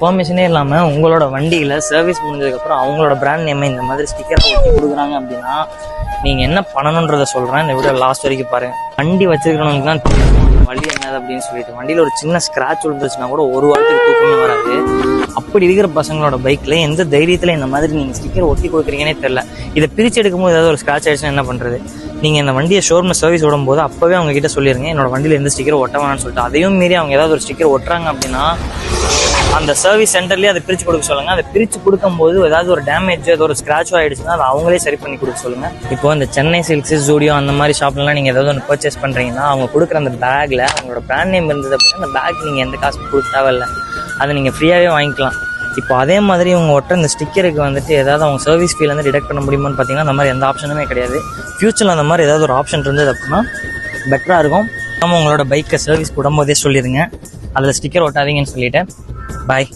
பெர்மிஷனே இல்லாமல் உங்களோட வண்டியில் சர்வீஸ் முடிஞ்சதுக்கப்புறம் அவங்களோட பிராண்ட் நேமை இந்த மாதிரி ஸ்டிக்கரை ஒட்டி கொடுக்குறாங்க அப்படின்னா நீங்கள் என்ன பண்ணணுன்றதை சொல்கிறேன். இந்த வீடியோ லாஸ்ட் வரைக்கும் பாருங்கள். வண்டி வச்சிருக்கிறவங்களுக்கு தான் தெரியும் வழி என்னது அப்படின்னு சொல்லிட்டு. வண்டியில் ஒரு சின்ன ஸ்க்ராட்ச் விழுந்துச்சுன்னா கூட ஒரு வாரத்துக்கு தூக்கமே வராது. அப்படி இருக்கிற பசங்களோட பைக்கில் எந்த தைரியத்தில் இந்த மாதிரி நீங்கள் ஸ்டிக்கர் ஒட்டி கொடுக்குறீங்கன்னே தெரில. இதை பிரித்து எடுக்கும்போது ஏதாவது ஒரு ஸ்க்ராட்ச் ஆகிடுச்சுன்னா என்ன பண்ணுறது? நீங்கள் இந்த வண்டியை ஷோரூமில் சர்வீஸ் விடும்போது அப்போவே அவங்க கிட்ட சொல்லிடுங்க என்னோட வண்டியில் எந்த ஸ்டிக்கர் ஒட்ட வேணாம்னு சொல்லிட்டு. அதையும் மீறி அவங்க ஏதாவது ஒரு ஸ்டிக்கர் ஒட்டுறாங்க அப்படின்னா அந்த சர்வீஸ் சென்டர்லேயே அதை பிரித்து கொடுக்க சொல்லுங்கள். அதை பிரித்து கொடுக்கும்போது ஏதாவது ஒரு டேமேஜ் ஏதோ ஒரு ஸ்க்ராட்சோ ஆகிடுச்சுன்னா அதை அவங்களே சரி பண்ணி கொடுக்க சொல்லுங்கள். இப்போ இந்த சென்னை சில்க்ஸ், ஜூடியோ அந்த மாதிரி ஷாப்லாம் நீங்கள் ஏதாவது ஒன்று பர்ச்சேஸ் பண்ணுறீங்கன்னா அவங்க கொடுக்குற அந்த பேக்கில் அவங்களோட பிராண்ட் நேம் இருந்தது அப்படின்னா அந்த பேக் நீங்கள் எந்த காசு கொடுக்க தேவையில்லை, அதை நீங்கள் ஃப்ரீயாகவே வாங்கிக்கலாம். இப்போ அதே மாதிரி இவங்க ஒட்டுற இந்த ஸ்டிக்கருக்கு வந்துட்டு ஏதாவது அவங்க சர்வீஸ் ஃபீல் வந்து டிடெக்ட் பண்ண முடியுமான்னு பார்த்தீங்கன்னா அந்த மாதிரி எந்த ஆப்ஷனுமே கிடையாது. ஃபியூச்சரில் அந்த மாதிரி ஏதாவது ஒரு ஆப்ஷன் இருந்தது அப்படின்னா பெட்டராக இருக்கும். நம்ம உங்களோட பைக்கை சர்வீஸ் விடும்போதே சொல்லிடுங்க அதில் ஸ்டிக்கர் ஒட்டாதீங்கன்னு சொல்லிவிட்டு பாய்.